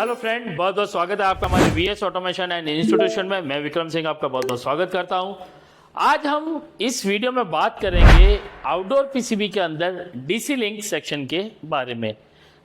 Hello friend, बहुत बहुत स्वागत है आपका हमारे वीएस ऑटोमेशन एंड इंस्टीट्यूशन में। मैं विक्रम सिंह आपका बहुत बहुत स्वागत करता हूं। आज हम इस वीडियो में बात करेंगे आउटडोर पीसीबी के अंदर डीसी लिंक सेक्शन के बारे में।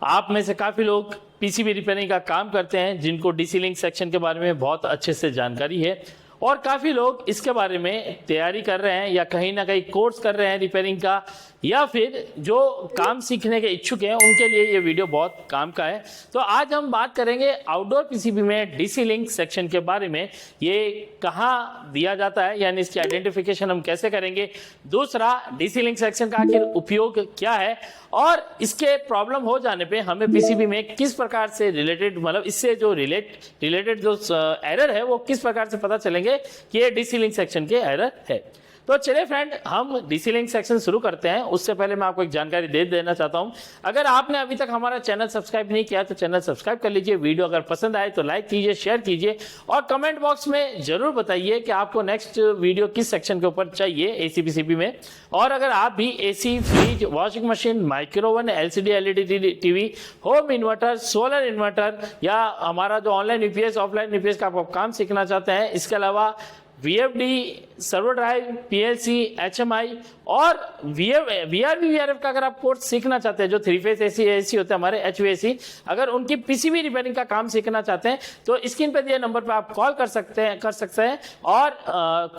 आप में से काफ़ी लोग पीसीबी रिपेयरिंग का काम करते हैं जिनको डीसी लिंक सेक्शन के बारे में बहुत अच्छे से जानकारी है, और काफ़ी लोग इसके बारे में तैयारी कर रहे हैं या कहीं ना कहीं कोर्स कर रहे हैं रिपेयरिंग का, या फिर जो काम सीखने के इच्छुक हैं उनके लिए ये वीडियो बहुत काम का है। तो आज हम बात करेंगे आउटडोर पीसीबी में डीसी लिंक सेक्शन के बारे में। ये कहाँ दिया जाता है, यानी इसकी आइडेंटिफिकेशन हम कैसे करेंगे, दूसरा डीसी लिंक सेक्शन का आखिर उपयोग क्या है, और इसके प्रॉब्लम हो जाने पे हमें पीसीबी में किस प्रकार से रिलेटेड, मतलब इससे जो रिलेटेड जो एरर है वो किस प्रकार से पता चलेंगे कि ये डीसी लिंक सेक्शन के एरर है। तो चलिए फ्रेंड, हम डीसी लिंक सेक्शन शुरू करते हैं। उससे पहले मैं आपको एक जानकारी दे देना चाहता हूं। अगर आपने अभी तक हमारा चैनल सब्सक्राइब नहीं किया तो चैनल सब्सक्राइब कर लीजिए। वीडियो अगर पसंद आए तो लाइक कीजिए, शेयर कीजिए, और कमेंट बॉक्स में जरूर बताइए कि आपको नेक्स्ट वीडियो किस सेक्शन के ऊपर चाहिए एसी पीसीबी में। और अगर आप भी AC, fridge, washing machine, microwave, LCD LED TV, home inverter, solar inverter, या हमारा जो ऑनलाइन यूपीएस, ऑफलाइन यूपीएस का आप काम सीखना चाहते हैं, इसके अलावा VFD, server drive, PLC, HMI और वीआरएफ का अगर आप कोर्स सीखना चाहते हैं, जो 3 फेज एसी होते हैं हमारे एचवीएसी, अगर उनकी पीसीबी रिपेयरिंग का काम सीखना चाहते हैं तो स्क्रीन पर दिए नंबर पर आप कॉल कर सकते हैं और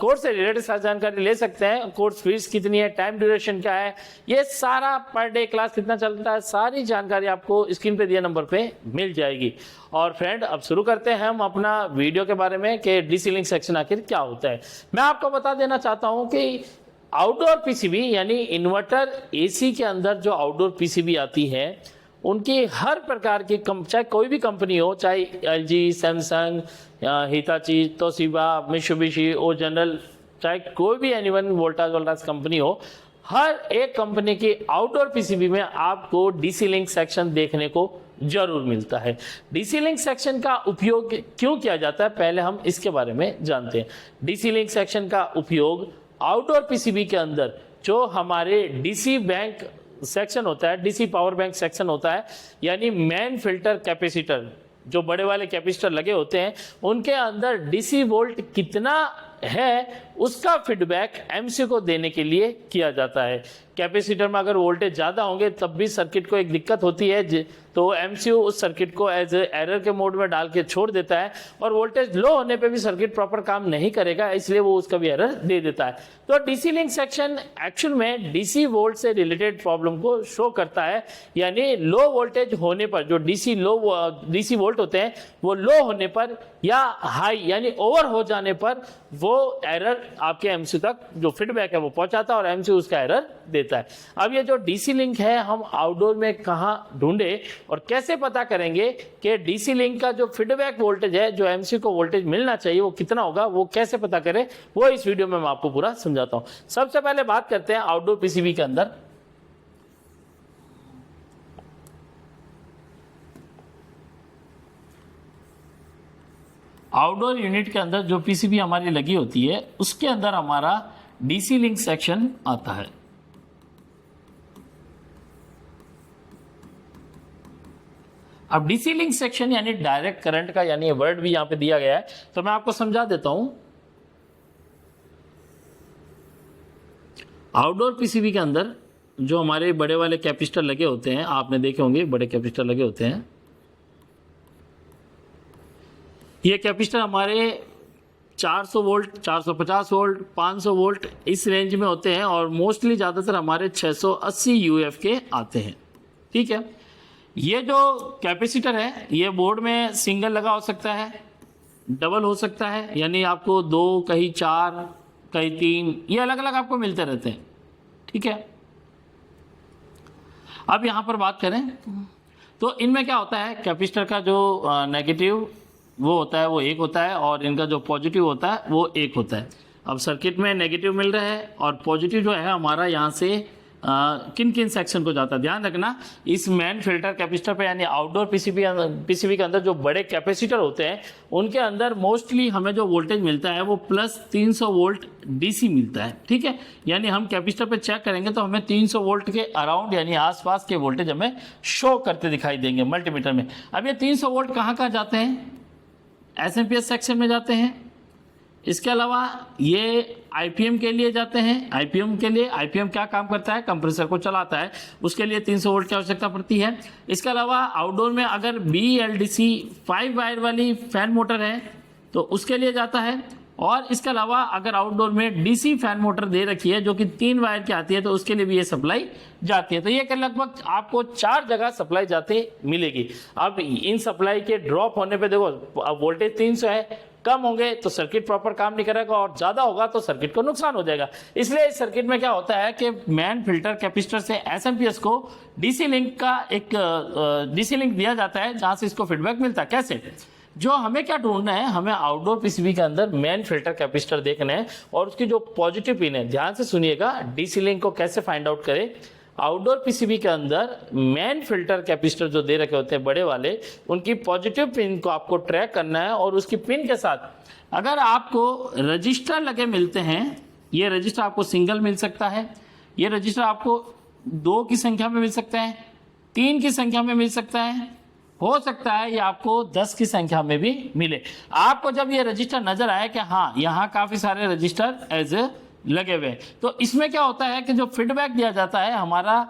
कोर्स से रिलेटेड सारी जानकारी ले सकते हैं। कोर्स फीस कितनी है, टाइम ड्यूरेशन क्या है, ये सारा पर डे क्लास कितना चलता है, सारी जानकारी आपको स्क्रीन पे दिए नंबर पे मिल जाएगी। और फ्रेंड, अब शुरू करते हैं हम अपना वीडियो के बारे में कि डीसी लिंक सेक्शन आखिर क्या होता है। मैं आपको बता देना चाहता हूं कि आउटडोर पीसीबी यानी इन्वर्टर एसी के अंदर जो आउटडोर पीसीबी आती है, उनकी हर प्रकार की चाहे कोई भी कंपनी हो, चाहे LG, Samsung, Hitachi, Toshiba, Mitsubishi, O General, चाहे कोई भी एनीवन वोल्टास कंपनी हो, हर एक कंपनी की आउटडोर पीसीबी में आपको डीसी लिंक सेक्शन देखने को जरूर मिलता है। डीसी लिंक सेक्शन का उपयोग क्यों किया जाता है, पहले हम इसके बारे में जानते हैं। डीसी लिंक सेक्शन का उपयोग आउटडोर पीसीबी के अंदर जो हमारे डीसी बैंक सेक्शन होता है, डीसी पावर बैंक सेक्शन होता है, यानी मेन फिल्टर कैपेसिटर, जो बड़े वाले कैपेसिटर लगे होते हैं, उनके अंदर डीसी वोल्ट कितना है उसका फीडबैक एमसी को देने के लिए किया जाता है। कैपेसिटर में अगर वोल्टेज ज़्यादा होंगे तब भी सर्किट को एक दिक्कत होती है, तो एमसीयू उस सर्किट को एज एरर के मोड में डाल के छोड़ देता है, और वोल्टेज लो होने पे भी सर्किट प्रॉपर काम नहीं करेगा, इसलिए वो उसका भी एरर दे देता है। तो डीसी लिंक सेक्शन एक्चुअल में डीसी वोल्ट से रिलेटेड प्रॉब्लम को शो करता है, यानी लो वोल्टेज होने पर जो डीसी वोल्ट होते हैं वो लो होने पर या हाई यानी ओवर हो जाने पर वो एरर आपके एमसीयू तक जो फीडबैक है वो पहुंचाता है और एमसीयू उसका एरर देता है। अब ये जो डीसी लिंक है हम आउटडोर में कहाँ ढूंढे और कैसे पता करेंगे कि डीसी लिंक का जो फीडबैक वोल्टेज है, जो एमसीयू को वोल्टेज मिलना चाहिए, वो कितना होगा, वो कैसे पता करें, वो इस वीडियो में मैं आपको पूरा समझाता हूं। सबसे पहले बात करते हैं आउटडोर पीसीबी के अंदर। आउटडोर यूनिट के अंदर जो पीसीबी हमारी लगी होती है उसके अंदर हमारा डीसी लिंक सेक्शन आता है। अब डीसी लिंक सेक्शन यानी डायरेक्ट करंट का, यानी वर्ड भी यहां पे दिया गया है, तो मैं आपको समझा देता हूं। आउटडोर पीसीबी के अंदर जो हमारे बड़े वाले कैपेसिटर लगे होते हैं, आपने देखे होंगे बड़े कैपेसिटर लगे होते हैं, ये कैपेसिटर हमारे 400 वोल्ट, 450 वोल्ट, 500 वोल्ट इस रेंज में होते हैं, और मोस्टली ज़्यादातर हमारे 680 यूएफ के आते हैं। ठीक है, ये जो कैपेसिटर है ये बोर्ड में सिंगल लगा हो सकता है, डबल हो सकता है, यानी आपको 2, कहीं 4, कहीं 3, ये अलग अलग आपको मिलते रहते हैं। ठीक है, अब यहाँ पर बात करें तो इनमें क्या होता है, कैपेसिटर का जो नेगेटिव वो होता है वो 1 होता है, और इनका जो पॉजिटिव होता है वो 1 होता है। अब सर्किट में नेगेटिव मिल रहा है और पॉजिटिव जो है हमारा यहाँ से किन किन सेक्शन को जाता है। ध्यान रखना इस मेन फिल्टर कैपेसिटर पे यानी आउटडोर पीसीबी के अंदर जो बड़े कैपेसिटर होते हैं उनके अंदर मोस्टली हमें जो वोल्टेज मिलता है वो प्लस 300 वोल्ट डीसी मिलता है। ठीक है, यानी हम कैपेसिटर पे चेक करेंगे तो हमें 300 वोल्ट के अराउंड यानी आसपास के वोल्टेज हमें शो करते दिखाई देंगे मल्टीमीटर में। अब ये 300 वोल्ट कहाँ कहाँ जाते हैं, एसएमपीएस सेक्शन में जाते हैं। इसके अलावा ये आईपीएम के लिए जाते हैं। आईपीएम के लिए, आईपीएम क्या काम करता है, कंप्रेसर को चलाता है, उसके लिए 300 वोल्ट की आवश्यकता पड़ती है। इसके अलावा आउटडोर में अगर BLDC 5 वायर वाली फैन मोटर है तो उसके लिए जाता है। और इसके अलावा अगर आउटडोर में डीसी फैन मोटर दे रखी है जो कि 3 वायर की आती है तो उसके लिए भी ये सप्लाई जाती है। तो ये लगभग आपको 4 जगह सप्लाई जाती मिलेगी। अब इन सप्लाई के ड्रॉप होने पे देखो, अब वोल्टेज 300 है, कम होंगे तो सर्किट प्रॉपर काम नहीं करेगा और ज़्यादा होगा तो सर्किट को नुकसान हो जाएगा। इसलिए इस सर्किट में क्या होता है कि मेन फिल्टर कैपेसिटर से एसएमपीएस को डीसी लिंक का एक डीसी लिंक दिया जाता है जहाँ से इसको फीडबैक मिलता है। कैसे, जो हमें क्या ढूंढना है, हमें आउटडोर पीसीबी के अंदर मेन फिल्टर कैपेसिटर देखना है और उसकी जो पॉजिटिव पिन है, ध्यान से सुनिएगा, डीसी लिंक को कैसे फाइंड आउट करें। आउटडोर पीसीबी के अंदर मेन फिल्टर कैपेसिटर जो दे रखे होते हैं बड़े वाले, उनकी पॉजिटिव पिन को आपको ट्रैक करना है और उसकी पिन के साथ अगर आपको रजिस्टर लगे मिलते हैं, ये रजिस्टर आपको सिंगल मिल सकता है, ये रजिस्टर आपको 2 की संख्या में मिल सकता है, 3 की संख्या में मिल सकता है, हो सकता है ये आपको 10 की संख्या में भी मिले। आपको जब ये रजिस्टर नजर आए कि हाँ यहाँ काफ़ी सारे रजिस्टर एज लगे हुए, तो इसमें क्या होता है कि जो फीडबैक दिया जाता है हमारा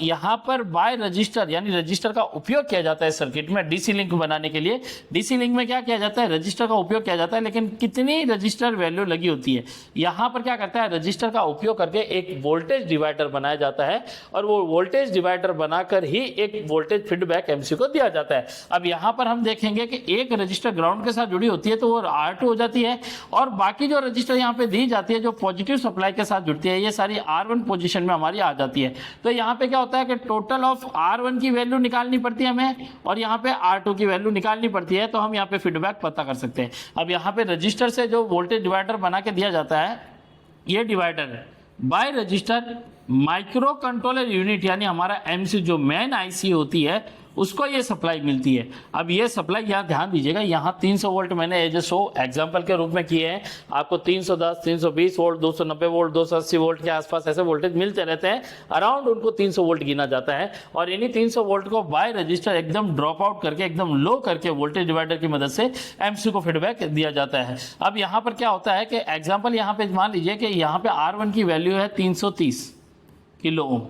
यहाँ पर बाय रजिस्टर यानी रजिस्टर का उपयोग किया जाता है सर्किट में डीसी लिंक बनाने के लिए। डीसी लिंक में क्या किया जाता है, रजिस्टर का उपयोग किया जाता है, लेकिन कितनी रजिस्टर वैल्यू लगी होती है, यहाँ पर क्या करता है, रजिस्टर का उपयोग करके एक वोल्टेज डिवाइडर बनाया जाता है और वो वोल्टेज डिवाइडर बनाकर ही एक वोल्टेज फीडबैक एमसी को दिया जाता है। अब यहाँ पर हम देखेंगे कि एक रजिस्टर ग्राउंड के साथ जुड़ी होती है तो वो R2 हो जाती है और बाकी जो रजिस्टर यहाँ पे दी जाती है जो पॉजिटिव सप्लाई के साथ जुड़ती है ये सारी R1 पोजिशन में हमारी आ जाती है। तो यहाँ पे क्या होता है कि टोटल ऑफ R1 की वैल्यू निकालनी पड़ती है हमें और यहाँ पे R2 की वैल्यू निकालनी पड़ती है, तो हम यहाँ पे फीडबैक पता कर सकते हैं। अब यहाँ पे रजिस्टर से जो वोल्टेज डिवाइडर बना के दिया जाता है, ये divider by register micro controller unit यानी हमारा एमसी जो मेन आईसी होती है उसको ये सप्लाई मिलती है। अब ये सप्लाई यहाँ ध्यान दीजिएगा, यहाँ 300 वोल्ट मैंने एज ए शो एग्जाम्पल के रूप में किए हैं। आपको 310, 320 वोल्ट, 290 वोल्ट, 280 वोल्ट के आसपास ऐसे वोल्टेज मिलते रहते हैं, अराउंड उनको 300 वोल्ट गिना जाता है। और इन्हीं 300 वोल्ट को बाय रजिस्टर एकदम ड्रॉप आउट करके एकदम लो करके वोल्टेज डिवाइडर की मदद से एमसी को फीडबैक दिया जाता है। अब यहाँ पर क्या होता है कि एग्जाम्पल यहाँ पे मान लीजिए कि यहाँ पे R1 की वैल्यू है 330 किलो ओम,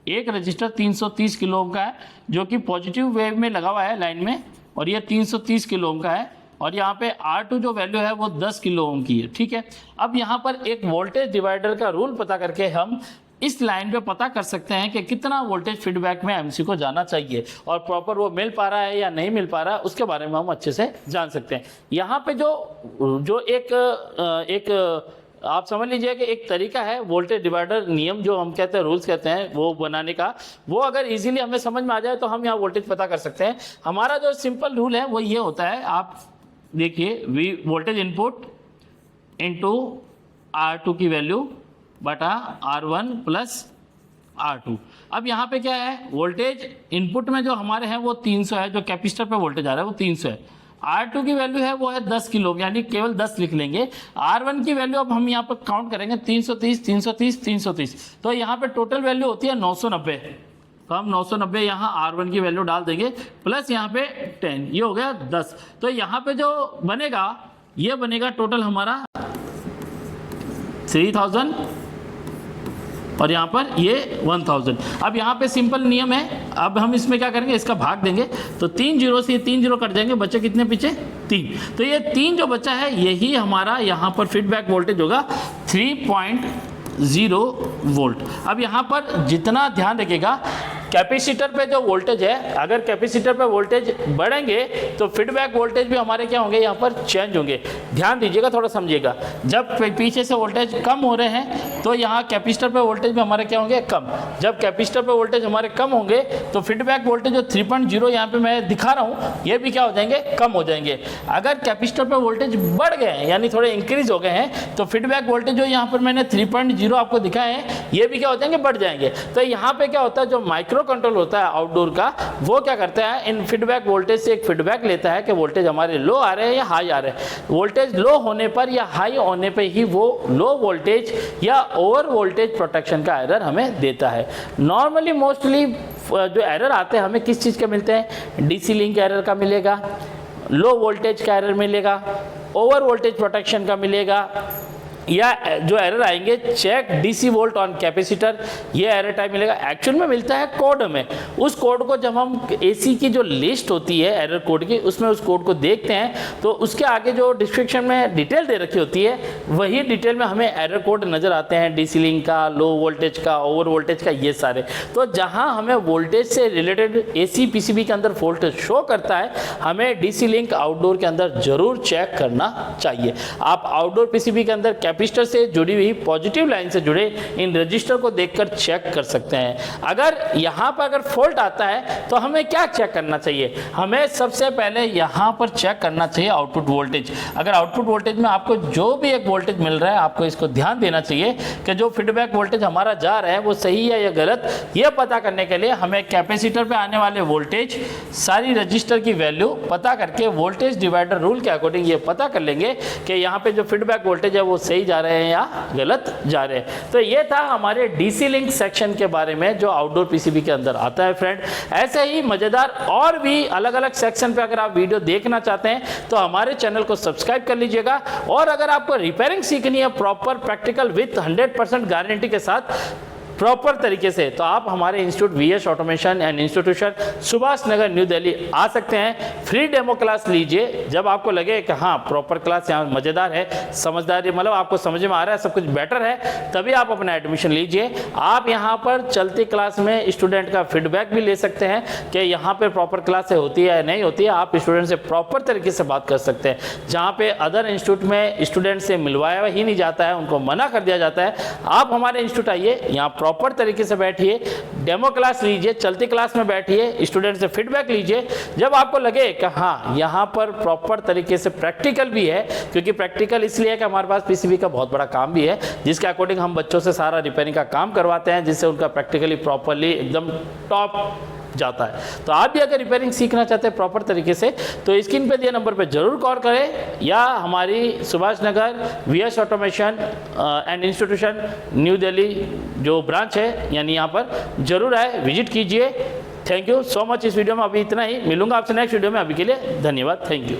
एक रजिस्टर 330 किलो ओम का है जो कि पॉजिटिव वेव में लगा हुआ है लाइन में, और ये 330 किलो ओम का है और यहाँ पे R2 जो वैल्यू है वो 10 किलो ओम की है। ठीक है, अब यहाँ पर एक वोल्टेज डिवाइडर का रूल पता करके हम इस लाइन पे पता कर सकते हैं कि कितना वोल्टेज फीडबैक में एमसी को जाना चाहिए और प्रॉपर वो मिल पा रहा है या नहीं मिल पा रहा है उसके बारे में हम अच्छे से जान सकते हैं। यहाँ पे जो एक आप समझ लीजिए कि एक तरीका है वोल्टेज डिवाइडर नियम जो हम कहते हैं, रूल्स कहते हैं वो बनाने का, वो अगर इजीली हमें समझ में आ जाए तो हम यहाँ वोल्टेज पता कर सकते हैं। हमारा जो सिंपल रूल है वो ये होता है, आप देखिए वोल्टेज इनपुट इनटू R2 की वैल्यू बटा R1 प्लस R2। अब यहाँ पे क्या है, वोल्टेज इनपुट में जो हमारे हैं वो 300 है, जो कैपेसिटर पे वोल्टेज आ रहा है वो 300 है। R2 की वैल्यू है वो है 10 किलो यानी केवल 10 लिख लेंगे। R1 की वैल्यू अब हम यहाँ पर काउंट करेंगे 330, 330, 330, तो यहाँ पे टोटल वैल्यू होती है 990। तो हम 990 यहाँ R1 की वैल्यू डाल देंगे प्लस यहाँ पे 10, ये हो गया 10। तो यहाँ पे जो बनेगा ये बनेगा टोटल हमारा 3000 और यहाँ पर ये 1000। अब यहाँ पे सिंपल नियम है, अब हम इसमें क्या करेंगे, इसका भाग देंगे तो 3 जीरो से 3 जीरो कट जाएंगे, बच्चे कितने पीछे 3, तो ये 3 जो बचा है यही हमारा यहाँ पर फीडबैक वोल्टेज होगा 3.0 वोल्ट। अब यहाँ पर जितना ध्यान रखिएगा कैपेसिटर पे जो वोल्टेज है, अगर कैपेसिटर पे वोल्टेज बढ़ेंगे तो फीडबैक वोल्टेज भी हमारे क्या होंगे, यहाँ पर चेंज होंगे। ध्यान दीजिएगा, थोड़ा समझिएगा। जब पीछे से वोल्टेज कम हो रहे हैं तो यहाँ कैपेसिटर पे वोल्टेज भी हमारे क्या होंगे, कम। जब कैपेसिटर पे वोल्टेज हमारे कम होंगे तो फीडबैक वोल्टेज जो 3.0 यहाँ पे मैं दिखा रहा हूँ, ये भी क्या हो जाएंगे, कम हो जाएंगे। अगर कैपेसिटर पे वोल्टेज बढ़ गए हैं, यानी थोड़े इंक्रीज हो गए हैं, तो फीडबैक वोल्टेज जो यहाँ पर मैंने 3.0 आपको दिखाए हैं, ये भी क्या हो जाएंगे, बढ़ जाएंगे। तो यहाँ पे क्या होता है, जो माइक्रो कंट्रोल होता है आउटडोर का, वो क्या करता है, इन फीडबैक वोल्टेज से एक फीडबैक लेता है कि वोल्टेज हमारे लो आ रहे हैं या हाई आ रहे हैं। वोल्टेज लो होने पर या हाई होने पे ही वो लो वोल्टेज या ओवर वोल्टेज प्रोटेक्शन का एरर हमें देता है। नॉर्मली मोस्टली जो एरर आते हैं हमें किस चीज़ के मिलते हैं, डीसी लिंक एरर का मिलेगा, लो वोल्टेज का एरर मिलेगा, ओवर वोल्टेज प्रोटेक्शन का मिलेगा, या जो एरर आएंगे check DC volt on capacitor, ये एरर टाइप मिलेगा। एक्चुअल में मिलता है कोड में। उस कोड को जब हम एसी की जो लिस्ट होती है एरर कोड की, उसमें उस कोड को देखते हैं तो उसके आगे जो डिस्क्रिप्शन में डिटेल दे रखी होती है, वही डिटेल में हमें एरर कोड नज़र आते हैं, डीसी लिंक का, लो वोल्टेज का, ओवर वोल्टेज का, ये सारे। तो जहाँ हमें वोल्टेज से रिलेटेड एसी पीसीबी के अंदर वोल्टेज शो करता है, हमें डीसी लिंक आउटडोर के अंदर जरूर चेक करना चाहिए। आप आउटडोर पीसीबी के अंदर कैपेसिटर से जुड़ी हुई पॉजिटिव लाइन से जुड़े इन रजिस्टर को देखकर चेक कर सकते हैं। अगर यहाँ पर अगर फॉल्ट आता है तो हमें क्या चेक करना चाहिए, हमें सबसे पहले यहाँ पर चेक करना चाहिए आउटपुट वोल्टेज। अगर आउटपुट वोल्टेज में आपको जो भी एक वोल्टेज मिल रहा है, आपको इसको ध्यान देना चाहिए कि जो फीडबैक वोल्टेज हमारा जा रहा है वो सही है या गलत। ये पता करने के लिए हमें कैपेसिटर पे आने वाले वोल्टेज, सारी रजिस्टर की वैल्यू पता करके वोल्टेज डिवाइडर रूल के अकॉर्डिंग ये पता कर लेंगे कि यहाँ पे जो फीडबैक वोल्टेज है वो सही जा रहे हैं या गलत जा रहे हैं। तो ये था हमारे डीसी लिंक सेक्शन के बारे में जो आउटडोर पीसीबी के अंदर आता है फ्रेंड। ऐसे ही मजेदार और भी अलग अलग सेक्शन पे अगर आप वीडियो देखना चाहते हैं तो हमारे चैनल को सब्सक्राइब कर लीजिएगा। और अगर आपको रिपेयरिंग सीखनी है प्रॉपर प्रैक्टिकल विथ 100% गारंटी के साथ प्रॉपर तरीके से, तो आप हमारे institute VS automation and institution Subhash Nagar New Delhi आ सकते हैं। फ्री डेमो क्लास लीजिए। जब आपको लगे कि हाँ प्रॉपर क्लास यहाँ मज़ेदार है, समझदारी, मतलब आपको समझ में आ रहा है, सब कुछ बेटर है, तभी आप अपना एडमिशन लीजिए। आप यहाँ पर चलती क्लास में स्टूडेंट का फीडबैक भी ले सकते हैं कि यहाँ पर प्रॉपर क्लास होती है या नहीं होती है। आप स्टूडेंट से प्रॉपर तरीके से बात कर सकते हैं। जहाँ पे अदर इंस्टीट्यूट में स्टूडेंट से मिलवाया ही नहीं जाता है, उनको मना कर दिया जाता है, आप हमारे इंस्टीट्यूट आइए, यहाँ प्रॉपर तरीके से बैठिए, डेमो क्लास लीजिए, चलती क्लास में बैठिए, स्टूडेंट से फीडबैक लीजिए। जब आपको लगे कि हाँ यहाँ पर प्रॉपर तरीके से प्रैक्टिकल भी है, क्योंकि प्रैक्टिकल इसलिए है कि हमारे पास पीसीबी का बहुत बड़ा काम भी है, जिसके अकॉर्डिंग हम बच्चों से सारा रिपेयरिंग का काम करवाते हैं, जिससे उनका प्रैक्टिकली प्रॉपरली एकदम टॉप जाता है। तो आप भी अगर रिपेयरिंग सीखना चाहते हैं प्रॉपर तरीके से तो स्क्रीन पे दिए नंबर पे जरूर कॉल करें, या हमारी Subhash Nagar VS automation and institution New Delhi जो ब्रांच है, यानी यहाँ पर जरूर आए, विजिट कीजिए। Thank you so much. इस वीडियो में अभी इतना ही, मिलूंगा आपसे नेक्स्ट वीडियो में। अभी के लिए धन्यवाद, थैंक यू।